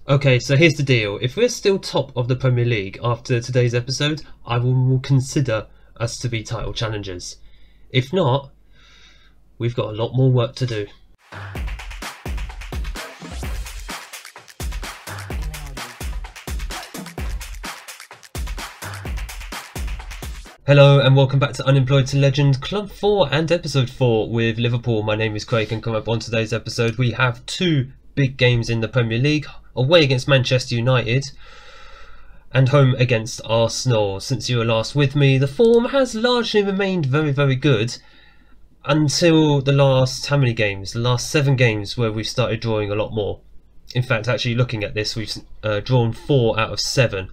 Okay, so here's the deal. If we're still top of the Premier League after today's episode, I will consider us to be title challengers. If not, we've got a lot more work to do. Hello and welcome back to Unemployed to Legend Club 4 and Episode 4 with Liverpool. My name is Craig and coming up on today's episode we have two big games in the Premier League. Away against Manchester United and home against Arsenal. Since you were last with me, the form has largely remained very good until the last, how many games? The last 7 games where we've started drawing a lot more. In fact, actually looking at this, we've drawn 4 out of 7.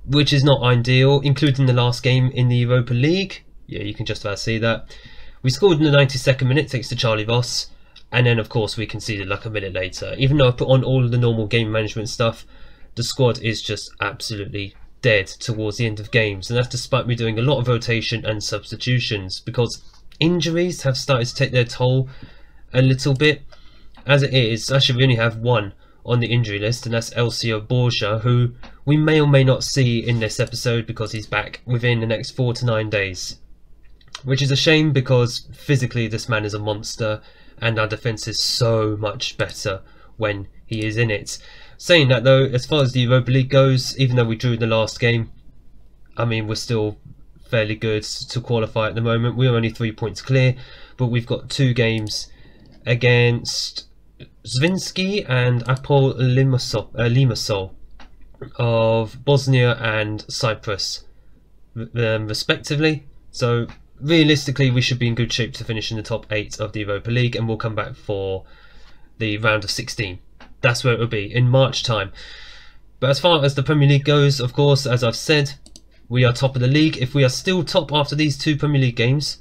Which is not ideal, including the last game in the Europa League. Yeah, you can just about see that. We scored in the 92nd minute thanks to Charlie Voss, and then of course we conceded like a minute later. Even though I put on all of the normal game management stuff, the squad is just absolutely dead towards the end of games, and that's despite me doing a lot of rotation and substitutions, because injuries have started to take their toll a little bit. As it is, actually we only have one on the injury list, and that's Elcio Borgia, who we may or may not see in this episode because he's back within the next 4 to 9 days. Which is a shame because physically this man is a monster and our defence is so much better when he is in it. Saying that though, as far as the Europa League goes, even though we drew the last game, I mean we're still fairly good to qualify at the moment. We're only 3 points clear, but we've got 2 games against Zvinsky and Apol Limassol of Bosnia and Cyprus respectively, so realistically we should be in good shape to finish in the top 8 of the Europa League, and we'll come back for the round of 16. That's where it will be, in March time. But as far as the Premier League goes, of course, as I've said, we are top of the league. If we are still top after these 2 Premier League games,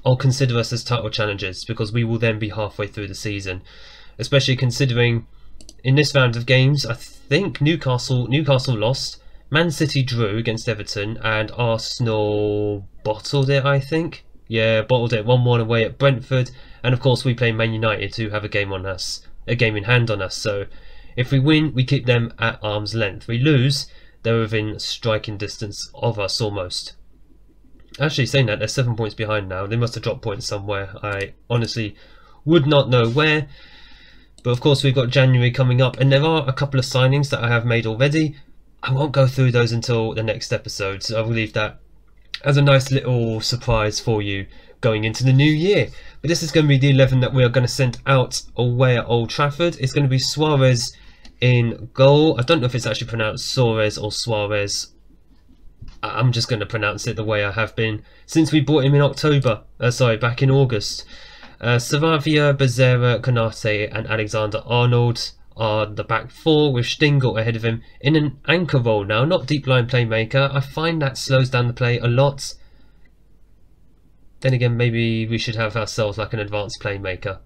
I'll consider us as title challengers, because we will then be halfway through the season. Especially considering in this round of games, I think Newcastle lost, Man City drew against Everton, and Arsenal bottled it, I think. Yeah, bottled it 1-1 away at Brentford, and of course we play Man United, who have a game in hand on us. So if we win, we keep them at arm's length. We lose, they're within striking distance of us almost. Actually, saying that, they're 7 points behind now. They must have dropped points somewhere. I honestly would not know where. But of course we've got January coming up, and there are a couple of signings that I have made already. I won't go through those until the next episode, so I will leave that as a nice little surprise for you going into the new year. But this is going to be the 11 that we are going to send out away at Old Trafford. It's going to be Suarez in goal. I don't know if it's actually pronounced Suarez or Suarez. I'm just going to pronounce it the way I have been since we bought him in back in August. Saravia, Becerra, Konate and Alexander Arnold are the back 4, with Stingel ahead of him in an anchor role now, not deep line playmaker. I find that slows down the play a lot. Then again, maybe we should have ourselves like an advanced playmaker.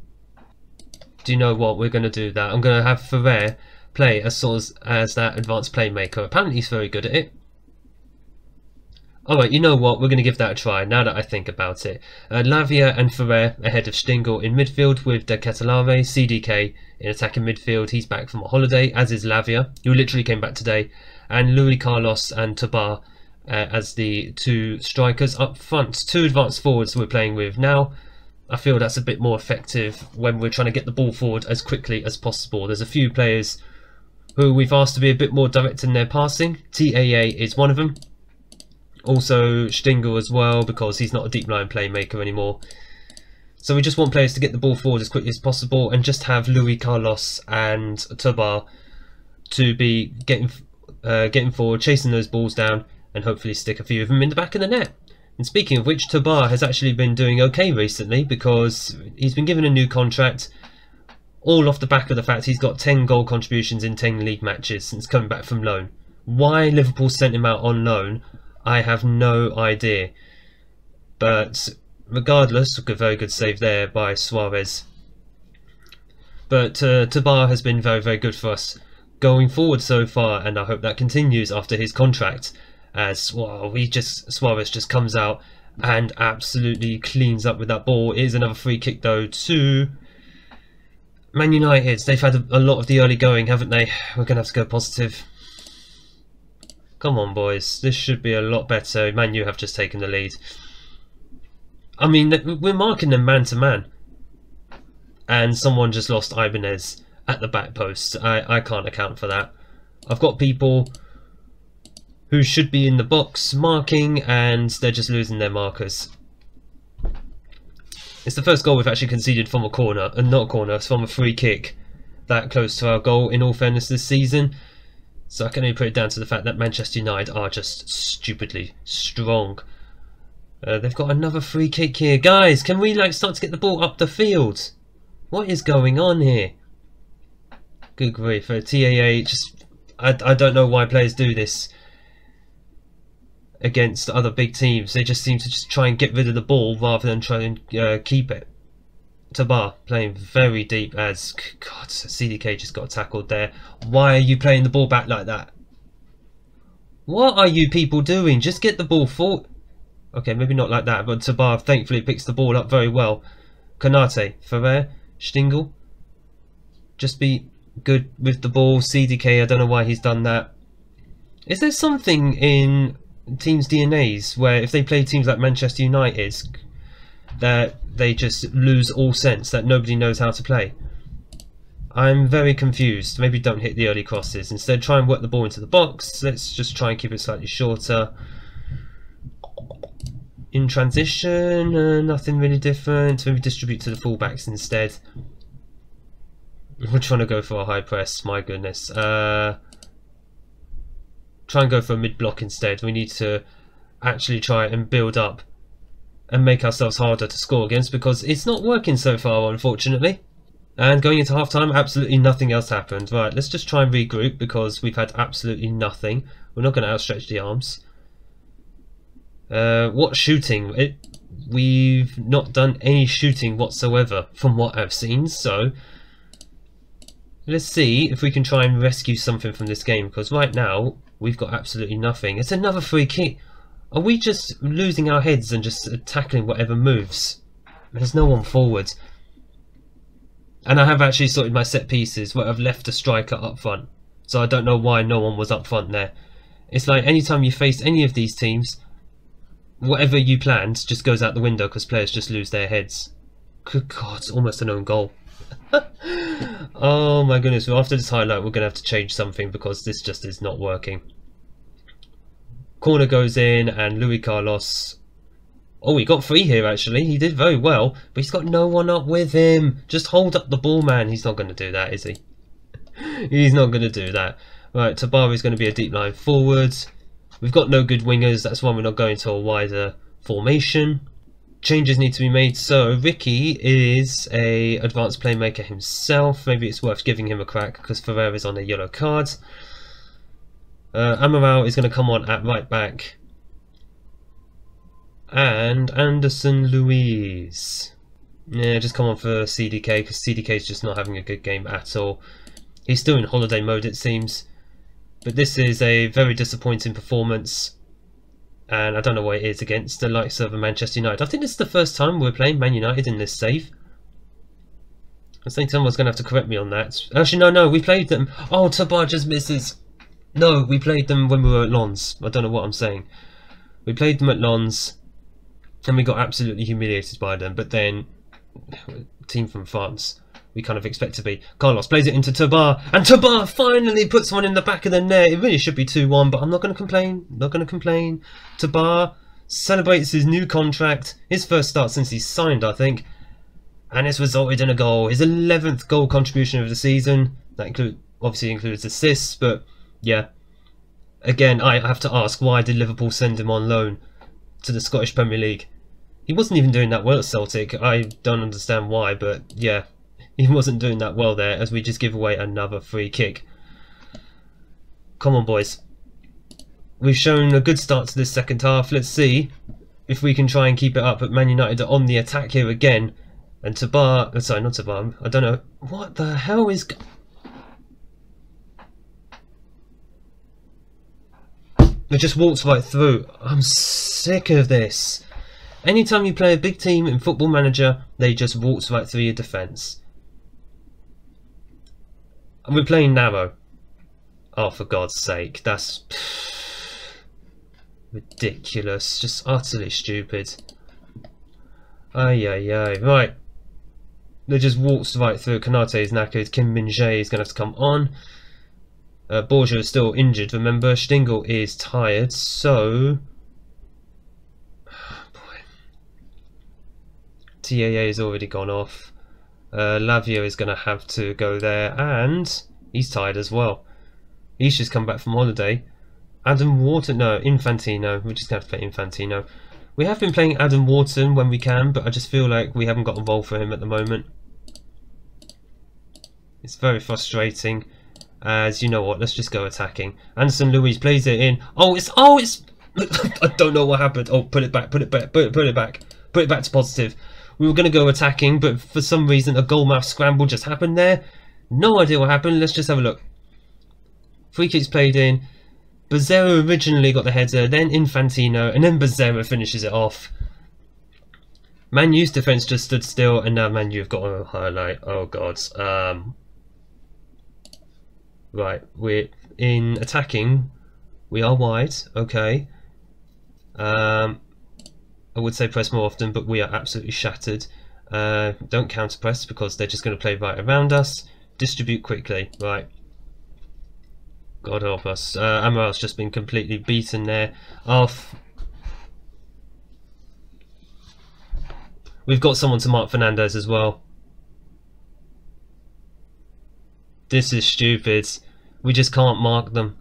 Do you know what? We're going to do that. I'm going to have Ferrer play as that advanced playmaker. Apparently he's very good at it. Alright, you know what, we're going to give that a try now that I think about it. Lavia and Ferrer ahead of Stingel in midfield, with De Ketelare, CDK in attacking midfield. He's back from a holiday, as is Lavia, who literally came back today. And Luis Carlos and Tabar as the 2 strikers up front. 2 advanced forwards we're playing with now. I feel that's a bit more effective when we're trying to get the ball forward as quickly as possible. There's a few players who we've asked to be a bit more direct in their passing. TAA is one of them. Also Stingel as well, because he's not a deep line playmaker anymore. So we just want players to get the ball forward as quickly as possible, and just have Luis Carlos and Tabar to be getting forward, chasing those balls down, and hopefully stick a few of them in the back of the net. And speaking of which, Tabar has actually been doing okay recently, because he's been given a new contract, all off the back of the fact he's got 10 goal contributions in 10 league matches since coming back from loan. Why Liverpool sent him out on loan, I have no idea. But regardless, a very good save there by Suarez. But Tabar has been very good for us going forward so far, and I hope that continues after his contract, as well, Suarez just comes out and absolutely cleans up with that ball. It is another free kick though to Man United, they've had a lot of the early going, haven't they? We're going to have to go positive. Come on, boys. This should be a lot better. Man U have just taken the lead. I mean, we're marking them man to man. And someone just lost Ibanez at the back post. I can't account for that. I've got people who should be in the box marking, and they're just losing their markers. It's the first goal we've actually conceded from a corner, and not a corner, it's from a free kick that close to our goal, in all fairness, this season. So I can only put it down to the fact that Manchester United are just stupidly strong. They've got another free kick here. Guys, can we start to get the ball up the field? What is going on here? Good grief, TAA, I don't know why players do this against other big teams. They just seem to just try and get rid of the ball rather than try and keep it. Tabar playing very deep as... God, CDK just got tackled there. Why are you playing the ball back like that? What are you people doing? Just get the ball forward. Okay, maybe not like that, but Tabar thankfully picks the ball up very well. Konate, Ferrer, Stingel. Just be good with the ball. CDK, I don't know why he's done that. Is there something in teams' DNAs where if they play teams like Manchester United that they just lose all sense, that nobody knows how to play? I'm very confused. Maybe don't hit the early crosses. Instead try and work the ball into the box. Let's just try and keep it slightly shorter. In transition, nothing really different. Maybe distribute to the fullbacks instead. We're trying to go for a high press, my goodness. Try and go for a mid-block instead. We need to actually try and build up and make ourselves harder to score against, because it's not working so far, unfortunately. And going into half-time, absolutely nothing else happened. Right, let's just try and regroup, because we've had absolutely nothing. We're not going to outstretch the arms. What shooting? We've not done any shooting whatsoever from what I've seen, so let's see if we can try and rescue something from this game, because right now we've got absolutely nothing. It's another free kick. Are we just losing our heads and just tackling whatever moves? There's no one forward. And I have actually sorted my set pieces where I've left a striker up front, so I don't know why no one was up front there. It's like anytime you face any of these teams, whatever you planned just goes out the window because players just lose their heads. Good God, it's almost an own goal. Oh my goodness, well, after this highlight we're going to have to change something, because this just is not working. Corner goes in and Luis Carlos... Oh, he got free here actually. He did very well, but he's got no one up with him. Just hold up the ball, man. He's not going to do that, is he? He's not going to do that. Right, Tabari is going to be a deep line forward. We've got no good wingers. That's why we're not going to a wider formation. Changes need to be made. So Ricky is a advanced playmaker himself. Maybe it's worth giving him a crack because Ferrer is on a yellow card. Amaral is going to come on at right back. And Anderson Luiz. Yeah, just come on for CDK, because CDK is just not having a good game at all. He's still in holiday mode, it seems. But this is a very disappointing performance. And I don't know what it is against the likes of Manchester United. I think this is the first time we're playing Man United in this save. I think someone's going to have to correct me on that. Actually, no, we played them. Oh, Tabar just misses. No, we played them when we were at Lens. I don't know what I'm saying. We played them at Lens. And we got absolutely humiliated by them. But then, team from France, we kind of expect to be. Carlos plays it into Tabar, and Tabar finally puts one in the back of the net. It really should be 2-1, but I'm not going to complain. Not going to complain. Tabar celebrates his new contract, his first start since he's signed, I think, and it's resulted in a goal. His 11th goal contribution of the season. That obviously includes assists, but yeah. Again, I have to ask, why did Liverpool send him on loan to the Scottish Premier League? He wasn't even doing that well at Celtic. I don't understand why, but yeah, he wasn't doing that well there, as we just give away another free kick. Come on, boys. We've shown a good start to this second half. Let's see if we can try and keep it up. But Man United are on the attack here again. And Tabar... sorry, not Tabar. I don't know. What the hell is... It just walks right through. I'm sick of this. Anytime you play a big team in Football Manager, they just waltz right through your defence. And we're playing narrow. Oh, for God's sake, that's ridiculous. Just utterly stupid. Ay, ay, ay. Right. They just waltzed right through. Kanate is knackered. Kim Min-jae is going to have to come on. Borgia is still injured, remember. Stingel is tired, so... boy. TAA has already gone off. Lavia is going to have to go there, and he's tired as well. He's just come back from holiday. Adam Wharton, no, Infantino. We're just going to have to play Infantino. We have been playing Adam Wharton when we can, but I just feel like we haven't got a role for him at the moment. It's very frustrating. As you know what, let's just go attacking. Anderson Luis plays it in. Oh, it's I don't know what happened. Oh, put it back, put it back, put it back to positive. We were going to go attacking, but for some reason a goal mouth scramble just happened there. No idea what happened. Let's just have a look. Free kicks played in. Becerra originally got the header, then Infantino, and then Becerra finishes it off. Man U's defence just stood still, and now Man U have got a highlight. Oh god. Right, we're in attacking. We are wide, okay. I would say press more often, but we are absolutely shattered. Don't counter press because they're just going to play right around us. Distribute quickly, right. God help us. Amaral's just been completely beaten there. Off. We've got someone to mark Fernandez as well. This is stupid. We just can't mark them.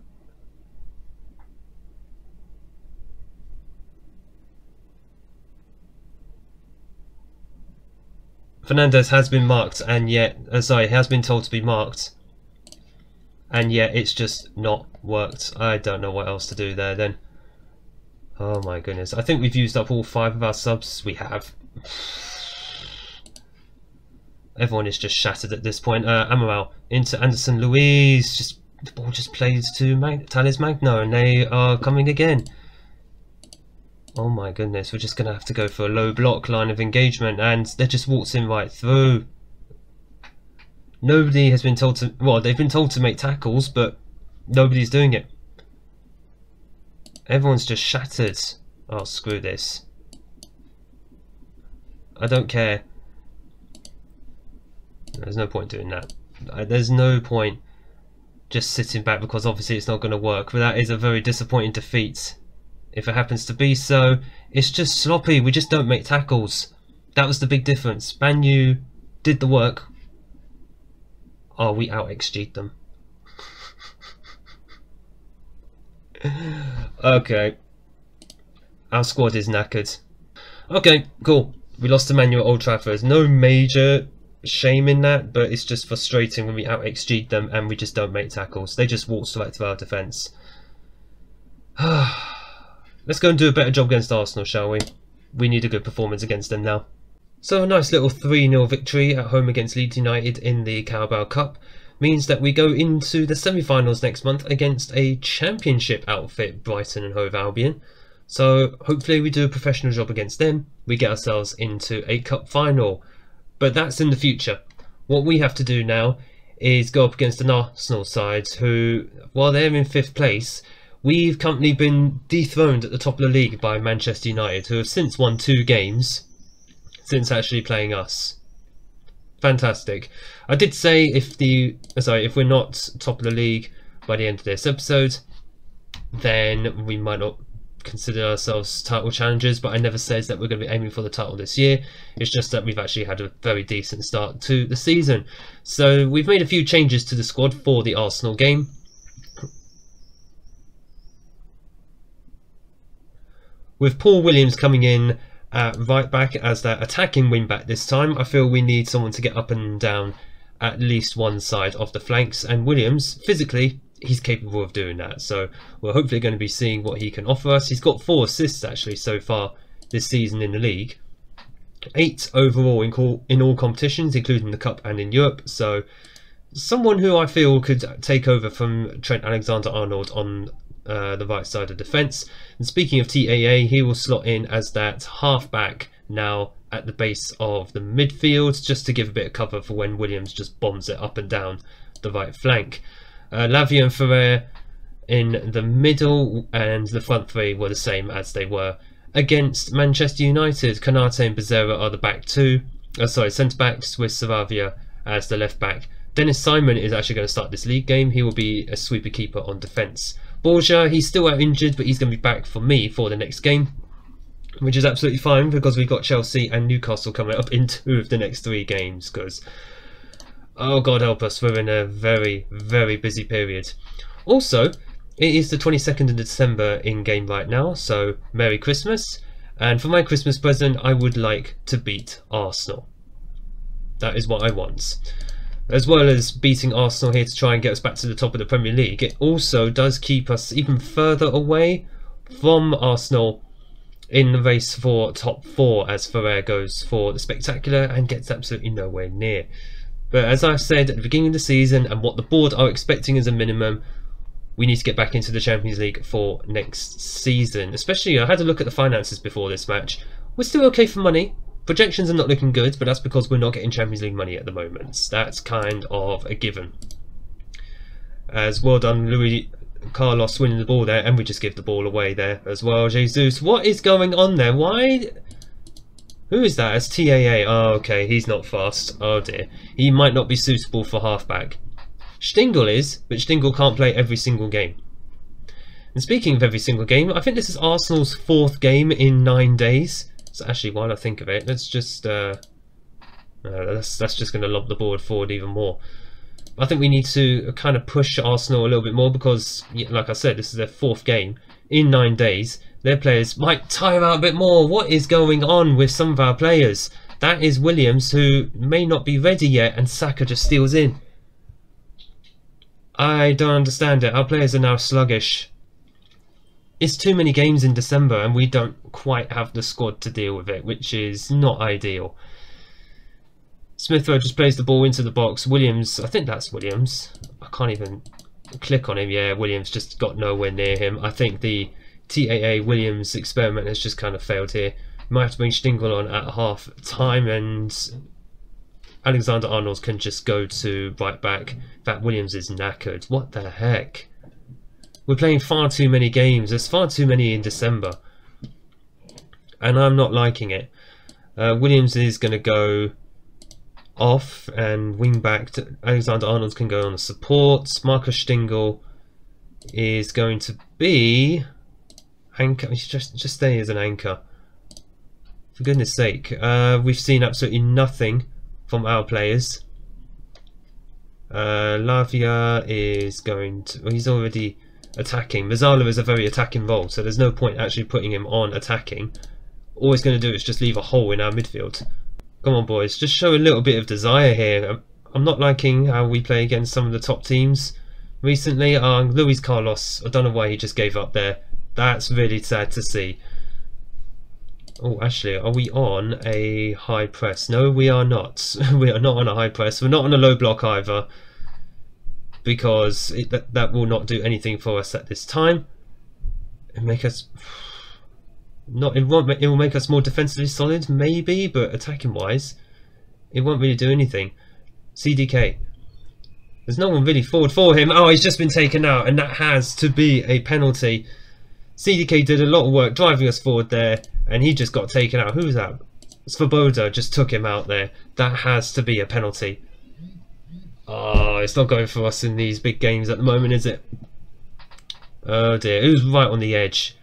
Fernandez has been marked, and yet, sorry, has been told to be marked, and yet it's just not worked. I don't know what else to do there then. Oh my goodness. I think we've used up all 5 of our subs. We have. Everyone is just shattered at this point. Amaral into Anderson Luis. Just the ball just plays to Thales Magno, and they are coming again. Oh my goodness, we're just going to have to go for a low block line of engagement, and they're just waltzing right through. Nobody has been told to, well, they've been told to make tackles, but nobody's doing it. Everyone's just shattered. Oh, screw this. I don't care. There's no point doing that. There's no point just sitting back, because obviously it's not going to work. But that is a very disappointing defeat. If it happens to be so, it's just sloppy. We just don't make tackles. That was the big difference. Man U did the work. Oh, we out XG'd them. Okay. Our squad is knackered. Okay, cool. We lost to Man U at Old Trafford. No major shame in that, but it's just frustrating when we out XG'd them and we just don't make tackles. They just waltz right through our defence. Let's go and do a better job against Arsenal, shall we? We need a good performance against them now. So a nice little 3-0 victory at home against Leeds United in the Carabao Cup means that we go into the semi-finals next month against a championship outfit, Brighton and Hove Albion. So hopefully we do a professional job against them. We get ourselves into a cup final. But that's in the future. What we have to do now is go up against an Arsenal side who, while they're in 5th place, we've currently been dethroned at the top of the league by Manchester United, who have since won 2 games since actually playing us. Fantastic. I did say if we're not top of the league by the end of this episode, then we might not consider ourselves title challengers, but I never said that we're going to be aiming for the title this year. It's just that we've actually had a very decent start to the season. So we've made a few changes to the squad for the Arsenal game. With Paul Williams coming in at right back as that attacking wing back this time, I feel we need someone to get up and down at least one side of the flanks, and Williams, physically, he's capable of doing that. So we're hopefully going to be seeing what he can offer us. He's got 4 assists actually so far this season in the league. 8 overall in all competitions, including the Cup and in Europe. So someone who I feel could take over from Trent Alexander-Arnold on the right side of defence. And speaking of TAA, he will slot in as that half-back now at the base of the midfield, just to give a bit of cover for when Williams just bombs it up and down the right flank. Lavia and Ferrer in the middle, and the front three were the same as they were against Manchester United. Konate and Becerra are the back two, centre backs, with Saravia as the left back. Dennis Simon is actually going to start this league game. He will be a sweeper keeper on defence. Borja, he's still out injured, but he's going to be back for me for the next game, which is absolutely fine because we've got Chelsea and Newcastle coming up in 2 of the next 3 games. Because, oh God help us, we're in a very, very busy period. Also, it is the 22nd of December in game right now, so Merry Christmas. And for my Christmas present, I would like to beat Arsenal. That is what I want. As well as beating Arsenal here to try and get us back to the top of the Premier League, it also does keep us even further away from Arsenal in the race for top 4, as Ferrer goes for the spectacular and gets absolutely nowhere near. But as I've said at the beginning of the season, and what the board are expecting as a minimum, we need to get back into the Champions League for next season. Especially, I had a look at the finances before this match. We're still okay for money. Projections are not looking good, but that's because we're not getting Champions League money at the moment. That's kind of a given. As well done, Luis Carlos winning the ball there, and we just give the ball away there as well. Jesus, what is going on there? Why? Who is that? It's TAA. Oh, okay, he's not fast. Oh dear. He might not be suitable for halfback. Stingel is, but Stingel can't play every single game. And speaking of every single game, I think this is Arsenal's 4th game in 9 days. So actually, while I think of it, let's just that's just going to lob the board forward even more. I think we need to kind of push Arsenal a little bit more because, like I said, this is their 4th game in 9 days. Their players might tire out a bit more. What is going on with some of our players? That is Williams, who may not be ready yet, and Saka just steals in. I don't understand it. Our players are now sluggish. It's too many games in December and we don't quite have the squad to deal with it, which is not ideal. Smith Rowe just plays the ball into the box. Williams, I think that's Williams. I can't even click on him. Yeah, Williams just got nowhere near him. I think the TAA Williams experiment has just kind of failed here. Might have to bring Stingel on at half time, and Alexander-Arnold can just go to right back. In fact, Williams is knackered. What the heck? We're playing far too many games. There's far too many in December, and I'm not liking it. Williams is going to go off and wing back. Alexander-Arnold can go on support. Marcus Stingel is going to be anchor. Just stay as an anchor. For goodness sake, we've seen absolutely nothing from our players. Lavia is going to... Well, he's already attacking. Mazzala is a very attacking role, so there's no point actually putting him on attacking. All he's going to do is just leave a hole in our midfield. Come on, boys, just show a little bit of desire here. I'm not liking how we play against some of the top teams recently. Luis Carlos, I don't know why he just gave up there. That's really sad to see. Oh, actually, are we on a high press? No, we are not. We are not on a high press. We're not on a low block either, because that will not do anything for us at this time. It make us not. It will make us more defensively solid, maybe, but attacking wise, it won't really do anything. CDK. There's no one really forward for him. Oh, he's just been taken out, and that has to be a penalty. CDK did a lot of work driving us forward there, and he just got taken out. Who was that? Svoboda just took him out there. That has to be a penalty. Oh, it's not going for us in these big games at the moment, is it? Oh dear, it was right on the edge.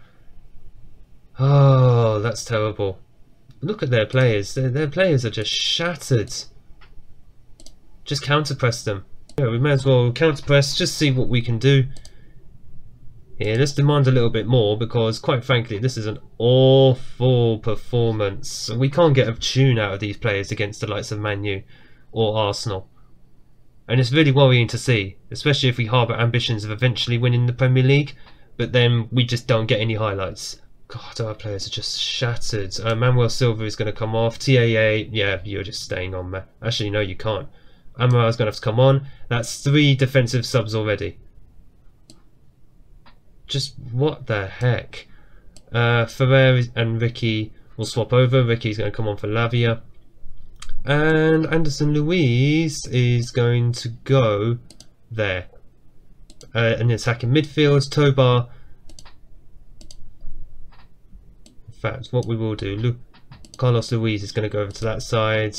Oh, that's terrible. Look at their players. Their players are just shattered. Just counter-press them. Yeah, we may as well counter-press, just see what we can do. Yeah, let's demand a little bit more, because quite frankly this is an awful performance. We can't get a tune out of these players against the likes of Man U or Arsenal. And it's really worrying to see, especially if we harbour ambitions of eventually winning the Premier League, but then we just don't get any highlights. God, our players are just shattered. Manuel Silva is going to come off. TAA, yeah, you're just staying on, man. Actually, no, you can't. Amaral is going to have to come on. That's 3 defensive subs already. Just what the heck? Ferrer and Ricky will swap over. Ricky's going to come on for Lavia. And Anderson Luiz is going to go there. An attacking midfield, Tobar. In fact, what we will do, Carlos Luis is going to go over to that side.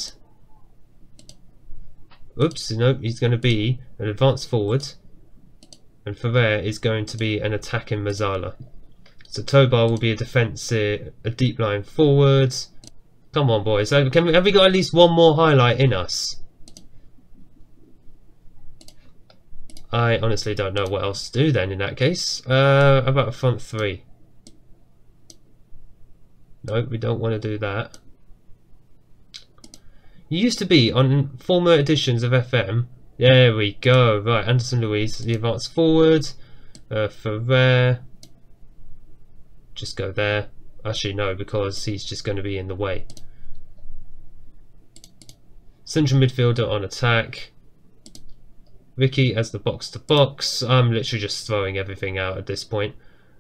Oops, no, he's going to be an advanced forward. And Ferrer is going to be an attacking Mazzala. So Tobar will be a defensive, a deep line forward. Come on, boys. Have we got at least one more highlight in us? I honestly don't know what else to do then in that case. About a front three. No, we don't want to do that. You used to be on former editions of FM. There we go. Right, Anderson Luis, the advanced forward. Ferrer. Just go there. Actually, no, because he's just going to be in the way. Central midfielder on attack. Ricky as the box to box. I'm literally just throwing everything out at this point.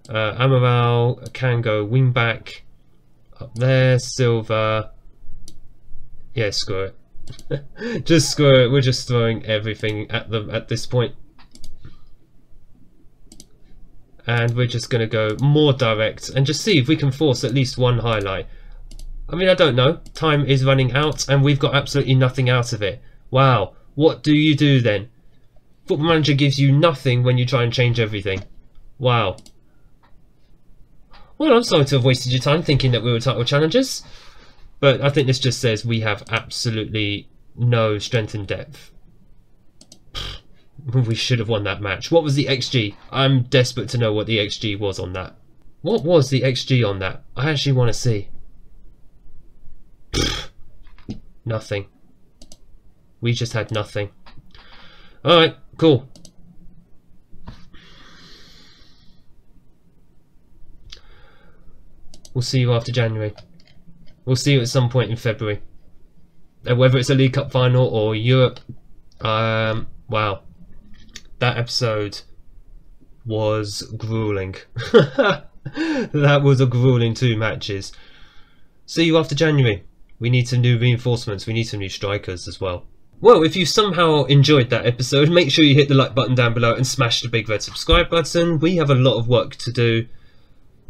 Amaral can go wing back. Up there, Silva. Yeah, screw it. Just screw it. We're just throwing everything at them at this point. And we're just going to go more direct and just see if we can force at least one highlight. I mean, I don't know. Time is running out and we've got absolutely nothing out of it. Wow. What do you do then? Football Manager gives you nothing when you try and change everything. Wow. Well, I'm sorry to have wasted your time thinking that we were title challengers. But I think this just says we have absolutely no strength in depth. We should have won that match. What was the XG? I'm desperate to know what the XG was on that. What was the XG on that? I actually want to see. Nothing. We just had nothing. Alright, cool. We'll see you after January. We'll see you at some point in February. Whether it's a League Cup final or Europe. Wow. That episode was grueling. That was a grueling 2 matches. See you after January. We need some new reinforcements. We need some new strikers as well. Well, if you somehow enjoyed that episode, make sure you hit the like button down below and smash the big red subscribe button. We have a lot of work to do.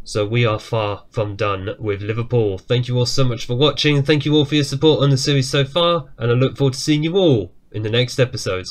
So we are far from done with Liverpool. Thank you all so much for watching. Thank you all for your support on the series so far. And I look forward to seeing you all in the next episode.